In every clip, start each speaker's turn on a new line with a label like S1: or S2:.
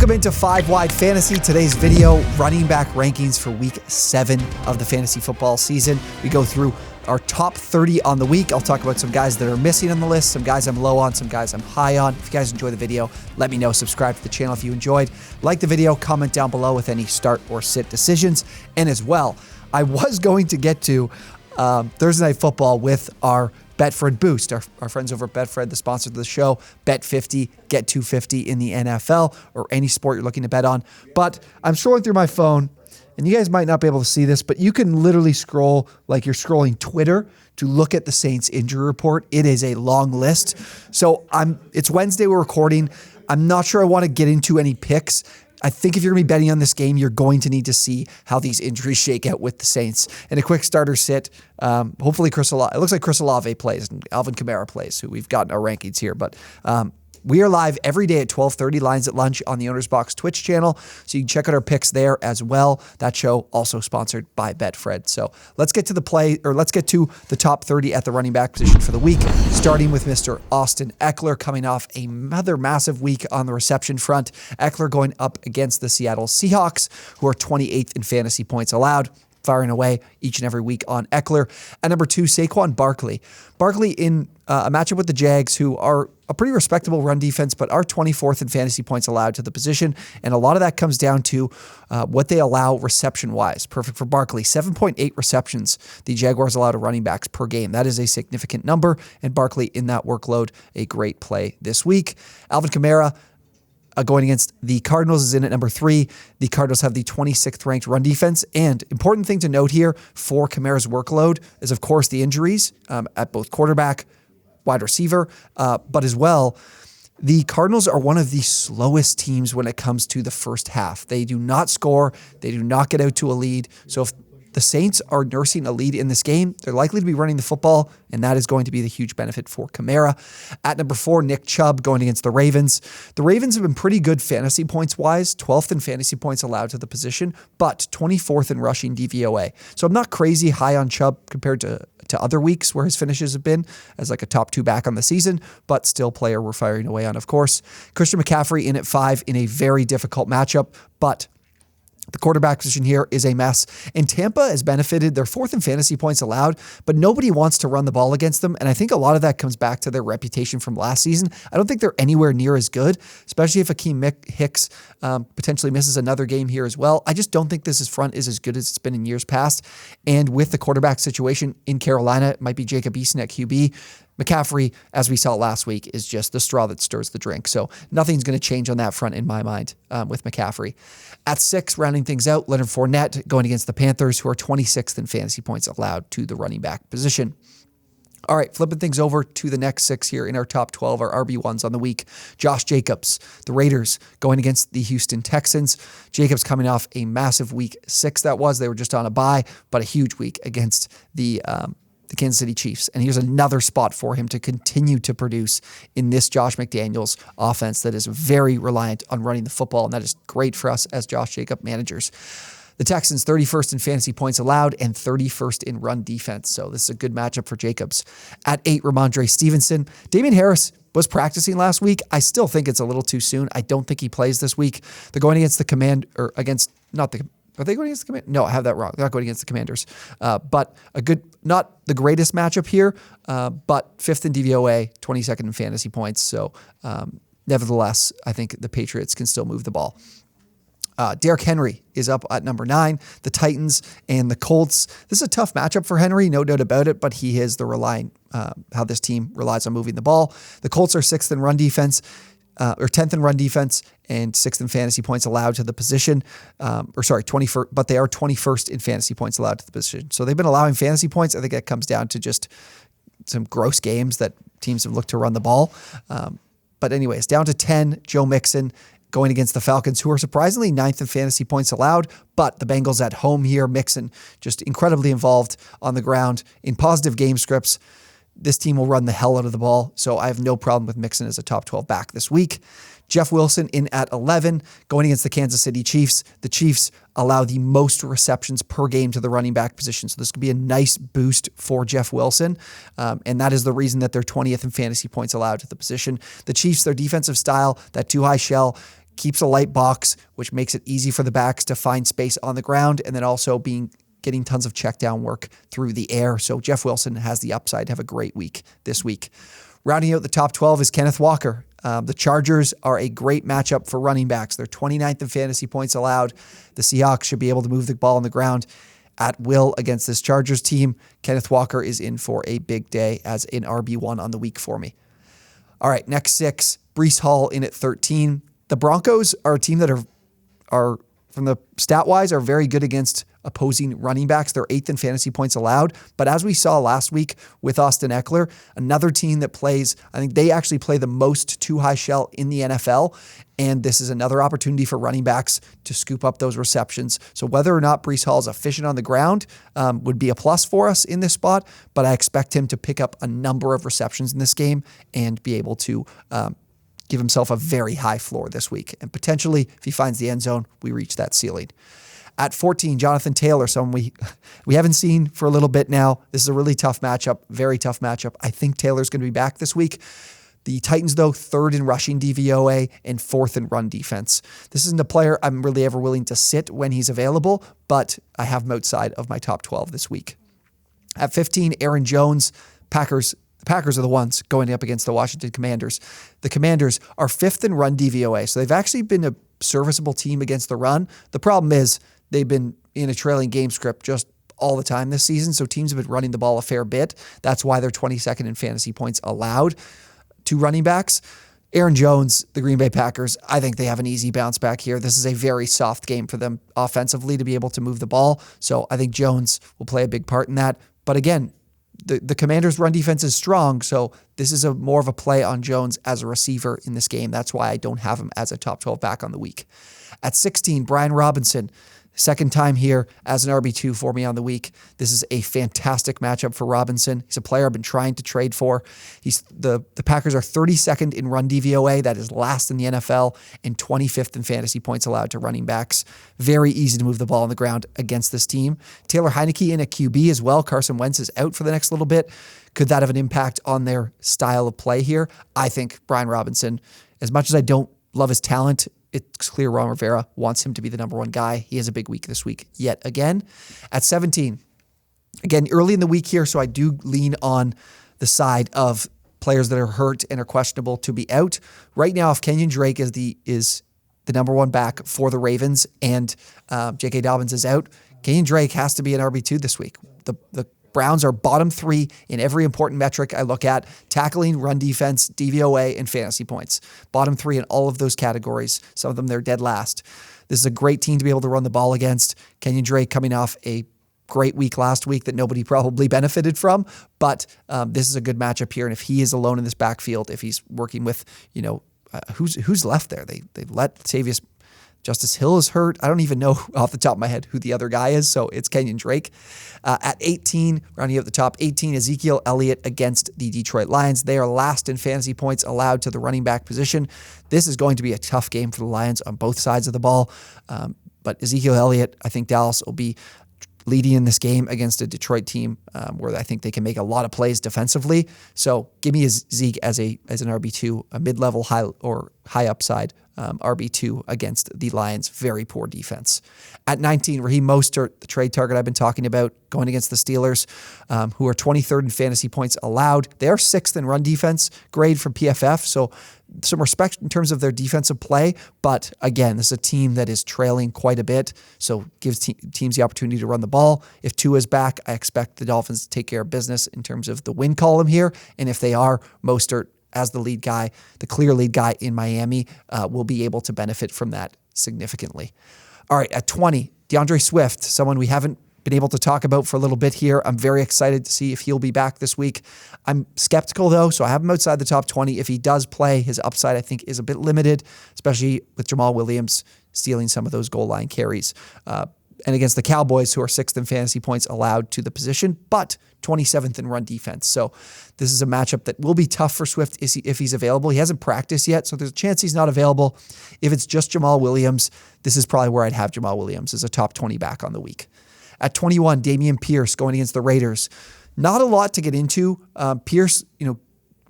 S1: Welcome into 5 Wide Fantasy. Today's video, running back rankings for week 7 of the fantasy football season. We go through our top 30 on the week. I'll talk about some guys that are missing on the list, some guys I'm low on, some guys I'm high on. If you guys enjoy the video, let me know. Subscribe to the channel if you enjoyed. Like the video, comment down below with any start or sit decisions. And as well, I was going to get to Thursday Night Football with our Betfred Boost, our friends over at Betfred, the sponsor of the show. Bet 50, get 250 in the NFL or any sport you're looking to bet on. But I'm scrolling through my phone, and you guys might not be able to see this, but you can literally scroll like you're scrolling Twitter to look at the Saints injury report. It is a long list. So it's Wednesday, we're recording. I'm not sure I want to get into any picks. I think if you're going to be betting on this game, you're going to need to see how these injuries shake out with the Saints. And a quick starter sit, hopefully Chris Olave. It looks like Chris Olave plays and Alvin Kamara plays, who we've got in our rankings here. But we are live every day at 12:30, Lines at Lunch on the OwnersBox Twitch channel. So you can check out our picks there as well. That show also sponsored by Betfred. So let's get to the top 30 at the running back position for the week, starting with Mr. Austin Eckler coming off another massive week on the reception front. Eckler going up against the Seattle Seahawks, who are 28th in fantasy points allowed, firing away each and every week on Eckler. At number 2, Saquon Barkley. Barkley in a matchup with the Jags, who are a pretty respectable run defense, but are 24th in fantasy points allowed to the position. And a lot of that comes down to what they allow reception-wise. Perfect for Barkley. 7.8 receptions the Jaguars allow to running backs per game. That is a significant number, and Barkley in that workload, a great play this week. Alvin Kamara, going against the Cardinals, is in at number 3. The Cardinals have the 26th ranked run defense. And important thing to note here for Kamara's workload is, of course, the injuries at both quarterback, wide receiver, but as well, the Cardinals are one of the slowest teams when it comes to the first half. They do not score. They do not get out to a lead. So if the Saints are nursing a lead in this game, they're likely to be running the football, and that is going to be the huge benefit for Kamara. At number 4, Nick Chubb going against the Ravens. The Ravens have been pretty good fantasy points-wise, 12th in fantasy points allowed to the position, but 24th in rushing DVOA. So I'm not crazy high on Chubb compared to other weeks where his finishes have been as like a top 2 back on the season, but still player we're firing away on, of course. Christian McCaffrey in at 5 in a very difficult matchup, but the quarterback position here is a mess, and Tampa has benefited. They're 4th in fantasy points allowed, but nobody wants to run the ball against them, and I think a lot of that comes back to their reputation from last season. I don't think they're anywhere near as good, especially if Akeem Hicks potentially misses another game here as well. I just don't think this front is as good as it's been in years past, and with the quarterback situation in Carolina, it might be Jacob Eason at QB. McCaffrey, as we saw last week, is just the straw that stirs the drink. So nothing's going to change on that front in my mind with McCaffrey. At 6, rounding things out, Leonard Fournette going against the Panthers, who are 26th in fantasy points allowed to the running back position. All right, flipping things over to the next 6 here in our top 12, our RB1s on the week. Josh Jacobs, the Raiders, going against the Houston Texans. Jacobs coming off a massive week 6 that was. They were just on a bye, but a huge week against the Kansas City Chiefs. And here's another spot for him to continue to produce in this Josh McDaniels offense that is very reliant on running the football, and that is great for us as Josh Jacob managers. The Texans, 31st in fantasy points allowed and 31st in run defense. So this is a good matchup for Jacobs. At 8, Ramondre Stevenson. Damian Harris was practicing last week. I still think it's a little too soon. I don't think he plays this week. They're going against the Are they going against the Commanders? No, I have that wrong. They're not going against the Commanders. But a good, not the greatest matchup here, but 5th in DVOA, 22nd in fantasy points. So nevertheless, I think the Patriots can still move the ball. Derrick Henry is up at number 9. The Titans and the Colts. This is a tough matchup for Henry, no doubt about it, but he is how this team relies on moving the ball. The Colts are 6th in run defense. Or 10th in run defense and 6th in fantasy points allowed to the position. 21st, but they are 21st in fantasy points allowed to the position. So they've been allowing fantasy points. I think that comes down to just some gross games that teams have looked to run the ball. But anyways, down to 10, Joe Mixon going against the Falcons, who are surprisingly 9th in fantasy points allowed, but the Bengals at home here. Mixon just incredibly involved on the ground in positive game scripts. This team will run the hell out of the ball, so I have no problem with Mixon as a top 12 back this week. Jeff Wilson in at 11, going against the Kansas City Chiefs. The Chiefs allow the most receptions per game to the running back position, so this could be a nice boost for Jeff Wilson, and that is the reason that they're 20th in fantasy points allowed to the position. The Chiefs, their defensive style, that too high shell, keeps a light box, which makes it easy for the backs to find space on the ground, and then also getting tons of check down work through the air. So Jeff Wilson has the upside to have a great week this week. Rounding out the top 12 is Kenneth Walker. The Chargers are a great matchup for running backs. They're 29th in fantasy points allowed. The Seahawks should be able to move the ball on the ground at will against this Chargers team. Kenneth Walker is in for a big day as an RB1 on the week for me. All right, next 6, Breece Hall in at 13. The Broncos are a team that are from the stat-wise, are very good against opposing running backs. They're 8th in fantasy points allowed. But as we saw last week with Austin Eckler, another team that plays, I think they actually play the most too high shell in the NFL. And this is another opportunity for running backs to scoop up those receptions. So whether or not Breece Hall is efficient on the ground would be a plus for us in this spot. But I expect him to pick up a number of receptions in this game and be able to give himself a very high floor this week. And potentially, if he finds the end zone, we reach that ceiling. At 14, Jonathan Taylor, someone we haven't seen for a little bit now. This is a really tough matchup, very tough matchup. I think Taylor's going to be back this week. The Titans, though, 3rd in rushing DVOA and 4th in run defense. This isn't a player I'm really ever willing to sit when he's available, but I have him outside of my top 12 this week. At 15, Aaron Jones, Packers. The Packers are the ones going up against the Washington Commanders. The Commanders are 5th in run DVOA, so they've actually been a serviceable team against the run. The problem is they've been in a trailing game script just all the time this season, so teams have been running the ball a fair bit. That's why they're 22nd in fantasy points allowed to running backs. Aaron Jones, the Green Bay Packers, I think they have an easy bounce back here. This is a very soft game for them offensively to be able to move the ball, so I think Jones will play a big part in that. But again, the Commanders' run defense is strong, so this is more of a play on Jones as a receiver in this game. That's why I don't have him as a top 12 back on the week. At 16, Brian Robinson. Second time here as an RB2 for me on the week. This is a fantastic matchup for Robinson. He's a player I've been trying to trade for. The Packers are 32nd in run DVOA. That is last in the NFL and 25th in fantasy points allowed to running backs. Very easy to move the ball on the ground against this team. Taylor Heineke in a QB as well. Carson Wentz is out for the next little bit. Could that have an impact on their style of play here? I think Brian Robinson, as much as I don't love his talent, it's clear Ron Rivera wants him to be the number one guy. He has a big week this week yet again. At 17, again, early in the week here, so I do lean on the side of players that are hurt and are questionable to be out. Right now, if Kenyon Drake is the number one back for the Ravens and J.K. Dobbins is out, Kenyon Drake has to be an RB2 this week. The Browns are bottom 3 in every important metric I look at: tackling, run defense, DVOA, and fantasy points. Bottom 3 in all of those categories. Some of them they're dead last. This is a great team to be able to run the ball against. Kenyon Drake coming off a great week last week that nobody probably benefited from, but this is a good matchup here. And if he is alone in this backfield, if he's working with, who's left there? They've let Tavius Justice Hill is hurt. I don't even know off the top of my head who the other guy is, so it's Kenyon Drake. At 18, rounding out the top 18, Ezekiel Elliott against the Detroit Lions. They are last in fantasy points allowed to the running back position. This is going to be a tough game for the Lions on both sides of the ball, but Ezekiel Elliott, I think Dallas will be leading in this game against a Detroit team where I think they can make a lot of plays defensively. So give me Zeke as an RB2, a mid-level high upside RB2 against the Lions' very poor defense. At 19, Raheem Mostert, the trade target I've been talking about, going against the Steelers, who are 23rd in fantasy points allowed. They are 6th in run defense grade from PFF, so some respect in terms of their defensive play. But again, this is a team that is trailing quite a bit, so gives teams the opportunity to run the ball. If Tua is back, I expect the Dolphins to take care of business in terms of the win column here. And if they are, Mostert, as the lead guy, the clear lead guy in Miami, will be able to benefit from that significantly. All right, at 20, DeAndre Swift, someone we haven't been able to talk about for a little bit here. I'm very excited to see if he'll be back this week. I'm skeptical though, so I have him outside the top 20. If he does play, his upside I think is a bit limited, especially with Jamal Williams stealing some of those goal line carries. And against the Cowboys, who are 6th in fantasy points allowed to the position, but 27th in run defense. So this is a matchup that will be tough for Swift if he's available. He hasn't practiced yet, so there's a chance he's not available. If it's just Jamal Williams, this is probably where I'd have Jamal Williams as a top 20 back on the week. At 21, Dameon Pierce going against the Raiders. Not a lot to get into. Pierce,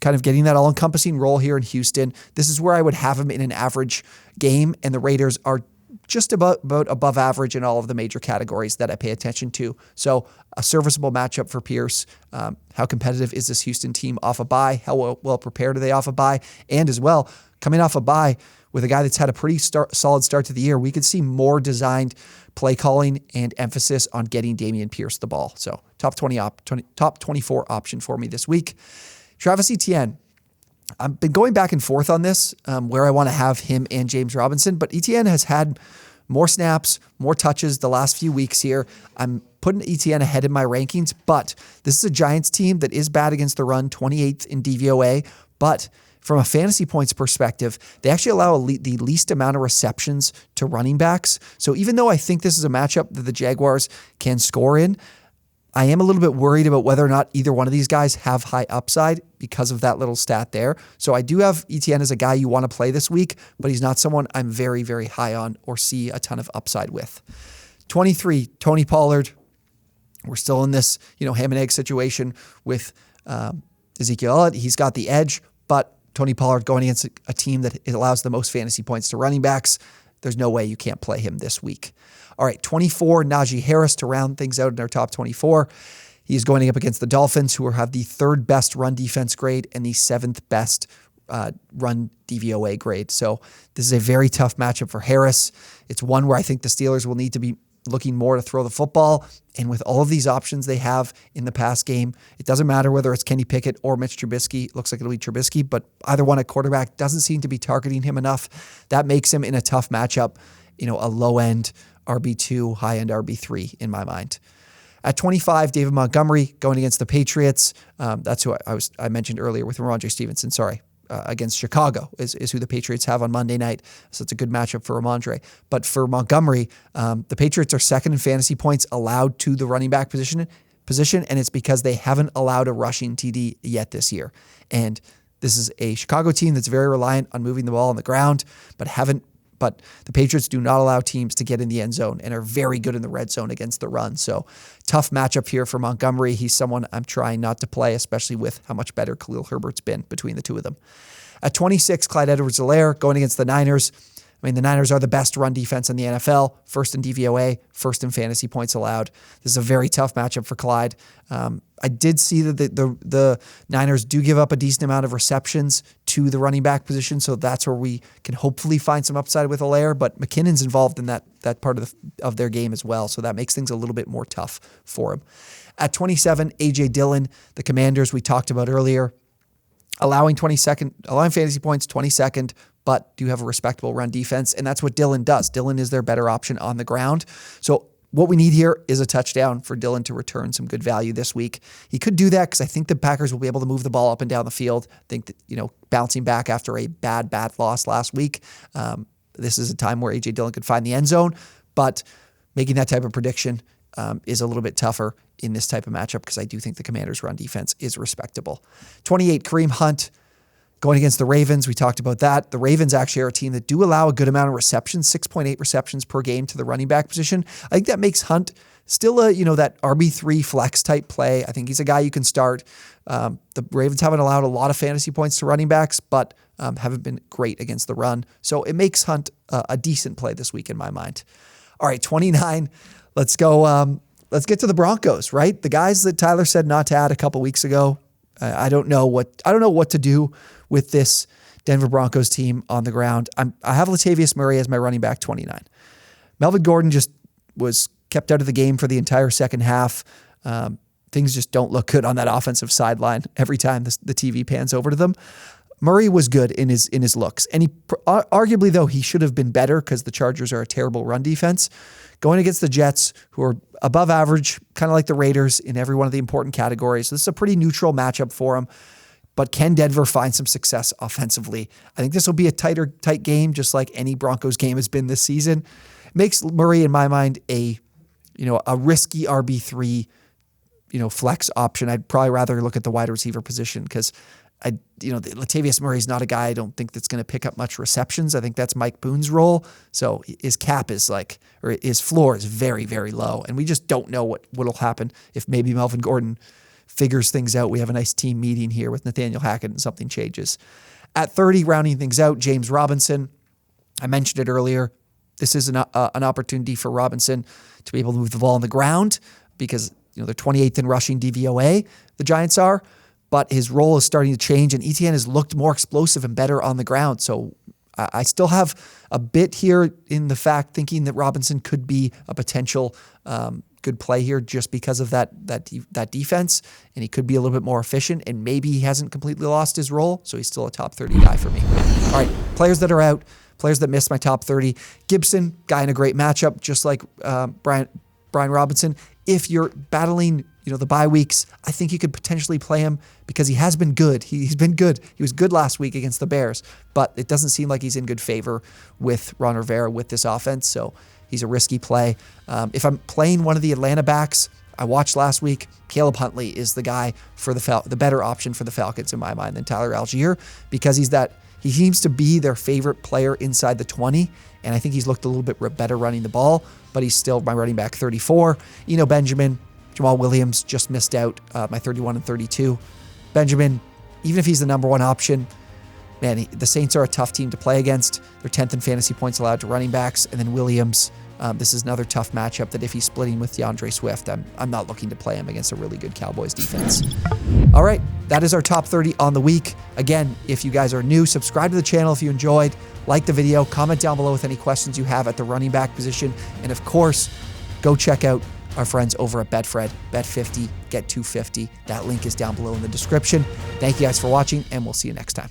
S1: kind of getting that all-encompassing role here in Houston. This is where I would have him in an average game, and the Raiders are just about above average in all of the major categories that I pay attention to. So a serviceable matchup for Pierce. How competitive is this Houston team off a bye? How well prepared are they off a bye? And as well, coming off a bye with a guy that's had a pretty solid start to the year, we could see more designed play calling and emphasis on getting Dameon Pierce the ball. So top 24 option for me this week. Travis Etienne. I've been going back and forth on this, where I want to have him and James Robinson, but Etienne has had more snaps, more touches the last few weeks here. I'm putting Etienne ahead in my rankings, but this is a Giants team that is bad against the run, 28th in DVOA, but from a fantasy points perspective, they actually allow the least amount of receptions to running backs. So even though I think this is a matchup that the Jaguars can score in, I am a little bit worried about whether or not either one of these guys have high upside because of that little stat there. So I do have Etienne as a guy you want to play this week, but he's not someone I'm very, very high on or see a ton of upside with. 23, Tony Pollard. We're still in this, ham and egg situation with Ezekiel Elliott. He's got the edge, but Tony Pollard going against a team that allows the most fantasy points to running backs. There's no way you can't play him this week. All right, 24, Najee Harris to round things out in our top 24. He's going up against the Dolphins, who have the third best run defense grade and the seventh best run DVOA grade. So this is a very tough matchup for Harris. It's one where I think the Steelers will need to be looking more to throw the football. And with all of these options they have in the pass game, it doesn't matter whether it's Kenny Pickett or Mitch Trubisky. It looks like it'll be Trubisky, but either one at quarterback doesn't seem to be targeting him enough. That makes him in a tough matchup, a low-end RB2, high-end RB3 in my mind. At 25, David Montgomery going against the Patriots. That's who I mentioned earlier with Ramondre Stevenson. Against Chicago is who the Patriots have on Monday night. So it's a good matchup for Ramondre. But for Montgomery, the Patriots are second in fantasy points allowed to the running back position, and it's because they haven't allowed a rushing TD yet this year. And this is a Chicago team that's very reliant on moving the ball on the ground, but the Patriots do not allow teams to get in the end zone and are very good in the red zone against the run. So tough matchup here for Montgomery. He's someone I'm trying not to play, especially with how much better Khalil Herbert's been between the two of them. At 26, Clyde Edwards-Helaire going against the Niners. The Niners are the best run defense in the NFL, first in DVOA, first in fantasy points allowed. This is a very tough matchup for Clyde. I did see that the Niners do give up a decent amount of receptions to the running back position, so that's where we can hopefully find some upside with Helaire, but McKinnon's involved in that part of their game as well, so that makes things a little bit more tough for him. At 27, A.J. Dillon, the Commanders we talked about earlier, allowing fantasy points 22nd, but do have a respectable run defense, and that's what Dillon does. Dillon is their better option on the ground. So what we need here is a touchdown for Dillon to return some good value this week. He could do that because I think the Packers will be able to move the ball up and down the field. I think that, bouncing back after a bad loss last week, this is a time where A.J. Dillon could find the end zone, but making that type of prediction is a little bit tougher in this type of matchup because I do think the Commanders' run defense is respectable. 28, Kareem Hunt going against the Ravens. We talked about that. The Ravens actually are a team that do allow a good amount of receptions, 6.8 receptions per game to the running back position. I think that makes Hunt still that RB3 flex type play. I think he's a guy you can start. The Ravens haven't allowed a lot of fantasy points to running backs, but haven't been great against the run. So it makes Hunt a decent play this week in my mind. All right, 29. Let's go. Let's get to the Broncos, right? The guys that Tyler said not to add a couple weeks ago. I don't know what to do with this Denver Broncos team on the ground. I have Latavius Murray as my running back 29. Melvin Gordon just was kept out of the game for the entire second half. Things just don't look good on that offensive sideline every time the TV pans over to them. Murray was good in his looks, and he arguably though he should have been better because the Chargers are a terrible run defense. Going against the Jets, who are above average, kind of like the Raiders in every one of the important categories. So this is a pretty neutral matchup for him. But can Denver find some success offensively? I think this will be a tight game, just like any Broncos game has been this season. It makes Murray, in my mind, a risky RB3, flex option. I'd probably rather look at the wide receiver position because Latavius Murray is not a guy I don't think that's going to pick up much receptions. I think that's Mike Boone's role. So his cap is his floor is very, very low. And we just don't know what will happen if maybe Melvin Gordon figures things out. We have a nice team meeting here with Nathaniel Hackett and something changes. At 30, rounding things out, James Robinson. I mentioned it earlier. This is an opportunity for Robinson to be able to move the ball on the ground because they're 28th in rushing DVOA, the Giants are, but his role is starting to change, and ETN has looked more explosive and better on the ground. So I still have a bit here in the fact thinking that Robinson could be a potential good play here just because of that defense, and he could be a little bit more efficient, and maybe he hasn't completely lost his role, so he's still a top 30 guy for me. All right, players that are out, players that missed my top 30. Gibson, guy in a great matchup, just like Brian Robinson. If you're battling the bye weeks, I think you could potentially play him because he has been good. He's been good. He was good last week against the Bears, but it doesn't seem like he's in good favor with Ron Rivera with this offense, so he's a risky play. If I'm playing one of the Atlanta backs I watched last week, Caleb Huntley is the guy for the better option for the Falcons in my mind than Tyler Algier because he seems to be their favorite player inside the 20, and I think he's looked a little bit better running the ball, but he's still my running back 34. Eno Benjamin, Jamal Williams just missed out, my 31 and 32. Benjamin, even if he's the number one option, man, the Saints are a tough team to play against. They're 10th in fantasy points allowed to running backs. And then Williams, this is another tough matchup that if he's splitting with DeAndre Swift, I'm not looking to play him against a really good Cowboys defense. All right, that is our top 30 on the week. Again, if you guys are new, subscribe to the channel if you enjoyed. Like the video, comment down below with any questions you have at the running back position. And of course, go check out our friends over at Betfred. Bet 50, get 250. That link is down below in the description. Thank you guys for watching, and we'll see you next time.